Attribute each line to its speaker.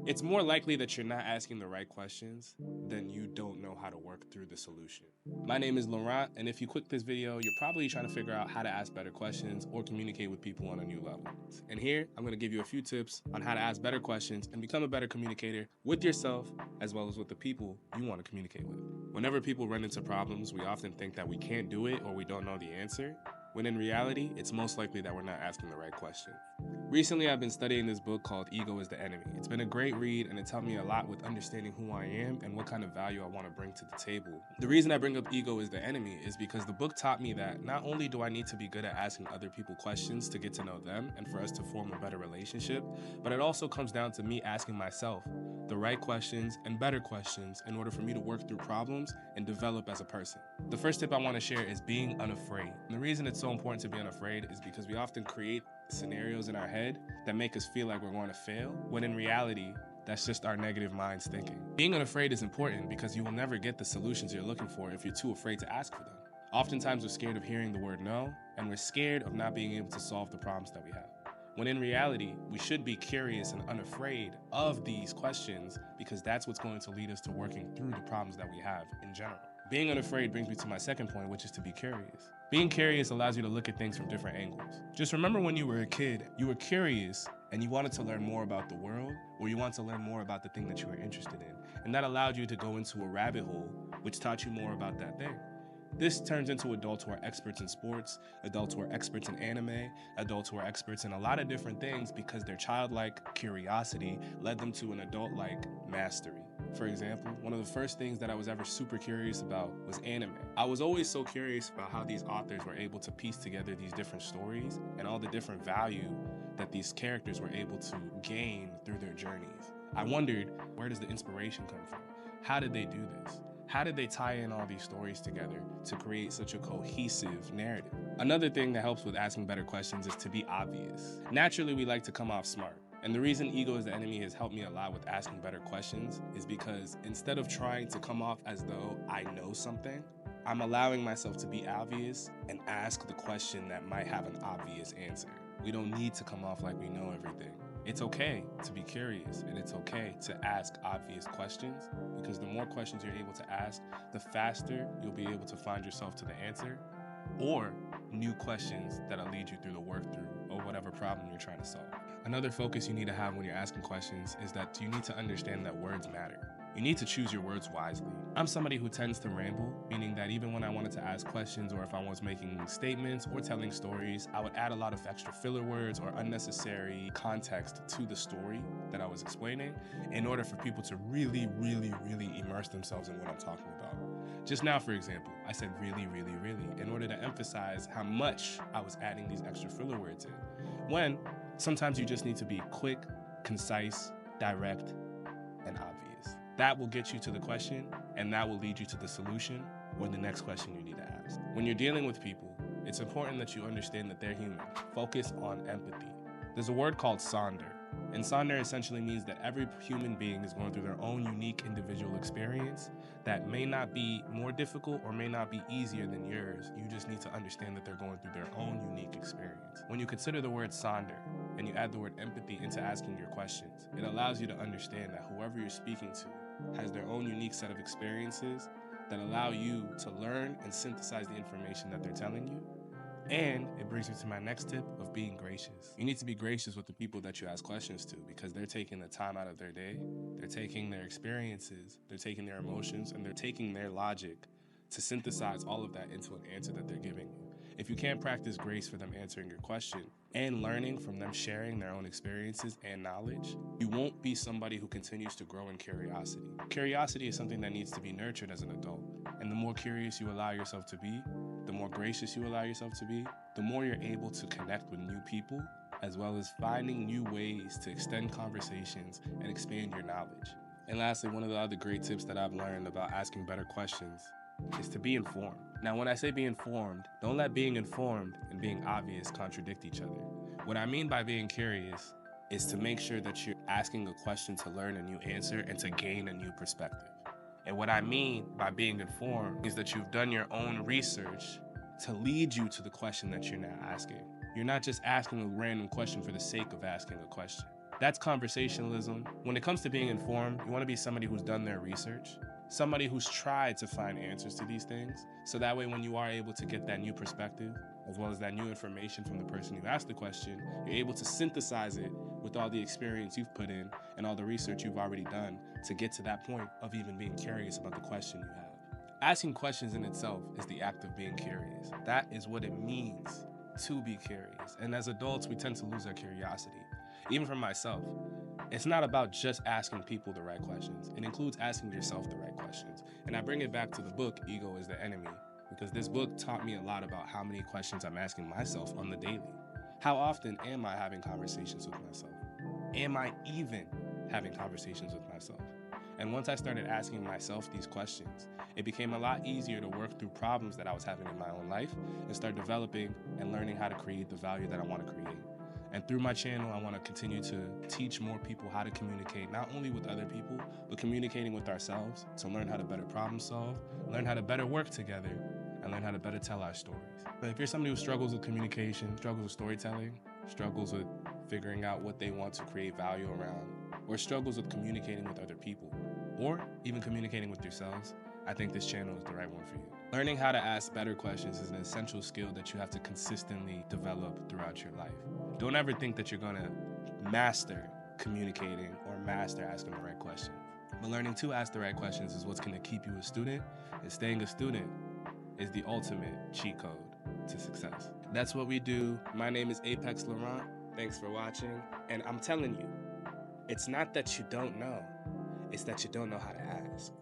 Speaker 1: It's more likely that you're not asking the right questions than you don't know how to work through the solution. My name is Laurent, and if you click this video, you're probably trying to figure out how to ask better questions or communicate with people on a new level. And here, I'm gonna give you a few tips on how to ask better questions and become a better communicator with yourself as well as with the people you want to communicate with. Whenever people run into problems, we often think that we can't do it or we don't know the answer, when in reality, it's most likely that we're not asking the right question. Recently, I've been studying this book called Ego is the Enemy. It's been a great read and it's helped me a lot with understanding who I am and what kind of value I want to bring to the table. The reason I bring up Ego is the Enemy is because the book taught me that not only do I need to be good at asking other people questions to get to know them and for us to form a better relationship, but it also comes down to me asking myself the right questions and better questions in order for me to work through problems and develop as a person. The first tip I want to share is being unafraid. And the reason it's so important to be unafraid is because we often create scenarios in our head that make us feel like we're going to fail, when in reality, that's just our negative minds thinking. Being unafraid is important because you will never get the solutions you're looking for if you're too afraid to ask for them. Oftentimes we're scared of hearing the word no, and we're scared of not being able to solve the problems that we have. When in reality, we should be curious and unafraid of these questions because that's what's going to lead us to working through the problems that we have in general. Being unafraid brings me to my second point, which is to be curious. Being curious allows you to look at things from different angles. Just remember when you were a kid, you were curious and you wanted to learn more about the world, or you wanted to learn more about the thing that you were interested in. And that allowed you to go into a rabbit hole, which taught you more about that thing. This turns into adults who are experts in sports, adults who are experts in anime, adults who are experts in a lot of different things because their childlike curiosity led them to an adult-like mastery. For example, one of the first things that I was ever super curious about was anime. I was always so curious about how these authors were able to piece together these different stories and all the different value that these characters were able to gain through their journeys. I wondered, where does the inspiration come from? How did they do this? How did they tie in all these stories together to create such a cohesive narrative? Another thing that helps with asking better questions is to be obvious. Naturally, we like to come off smart. And the reason Ego is the Enemy has helped me a lot with asking better questions is because instead of trying to come off as though I know something, I'm allowing myself to be obvious and ask the question that might have an obvious answer. We don't need to come off like we know everything. It's okay to be curious and it's okay to ask obvious questions because the more questions you're able to ask, the faster you'll be able to find yourself to the answer or new questions that'll lead you through the work through or whatever problem you're trying to solve. Another focus you need to have when you're asking questions is that you need to understand that words matter. You need to choose your words wisely. I'm somebody who tends to ramble, meaning that even when I wanted to ask questions or if I was making statements or telling stories, I would add a lot of extra filler words or unnecessary context to the story that I was explaining in order for people to really immerse themselves in what I'm talking about. Just now, for example, I said really in order to emphasize how much I was adding these extra filler words in. When sometimes you just need to be quick, concise, direct, and obvious. That will get you to the question, and that will lead you to the solution or the next question you need to ask. When you're dealing with people, it's important that you understand that they're human. Focus on empathy. There's a word called sonder, and sonder essentially means that every human being is going through their own unique individual experience that may not be more difficult or may not be easier than yours. You just need to understand that they're going through their own unique experience. When you consider the word sonder and you add the word empathy into asking your questions, it allows you to understand that whoever you're speaking to has their own unique set of experiences that allow you to learn and synthesize the information that they're telling you. And it brings me to my next tip of being gracious. You need to be gracious with the people that you ask questions to because they're taking the time out of their day, they're taking their experiences, they're taking their emotions, and they're taking their logic to synthesize all of that into an answer that they're giving you. If you can't practice grace for them answering your question and learning from them sharing their own experiences and knowledge, you won't be somebody who continues to grow in curiosity. Curiosity is something that needs to be nurtured as an adult. And the more curious you allow yourself to be, the more gracious you allow yourself to be, the more you're able to connect with new people, as well as finding new ways to extend conversations and expand your knowledge. And lastly, one of the other great tips that I've learned about asking better questions is to be informed. Now, when I say be informed, don't let being informed and being obvious contradict each other. What I mean by being curious is to make sure that you're asking a question to learn a new answer and to gain a new perspective. And what I mean by being informed is that you've done your own research to lead you to the question that you're now asking. You're not just asking a random question for the sake of asking a question. That's conversationalism. When it comes to being informed, you want to be somebody who's done their research, somebody who's tried to find answers to these things, so that way when you are able to get that new perspective, as well as that new information from the person who asked the question, you're able to synthesize it with all the experience you've put in and all the research you've already done to get to that point of even being curious about the question you have. Asking questions in itself is the act of being curious. That is what it means to be curious. And as adults, we tend to lose our curiosity. Even for myself, it's not about just asking people the right questions. It includes asking yourself the right questions. And I bring it back to the book, Ego is the Enemy, because this book taught me a lot about how many questions I'm asking myself on the daily. How often am I having conversations with myself? Am I even having conversations with myself? And once I started asking myself these questions, it became a lot easier to work through problems that I was having in my own life and start developing and learning how to create the value that I want to create. And through my channel, I want to continue to teach more people how to communicate, not only with other people, but communicating with ourselves to learn how to better problem solve, learn how to better work together, and learn how to better tell our stories. But if you're somebody who struggles with communication, struggles with storytelling, struggles with figuring out what they want to create value around, or struggles with communicating with other people, or even communicating with yourselves, I think this channel is the right one for you. Learning how to ask better questions is an essential skill that you have to consistently develop throughout your life. Don't ever think that you're gonna master communicating or master asking the right question. But learning to ask the right questions is what's gonna keep you a student, and staying a student is the ultimate cheat code to success. That's what we do. My name is Apex Laurent. Thanks for watching. And I'm telling you, it's not that you don't know, it's that you don't know how to ask.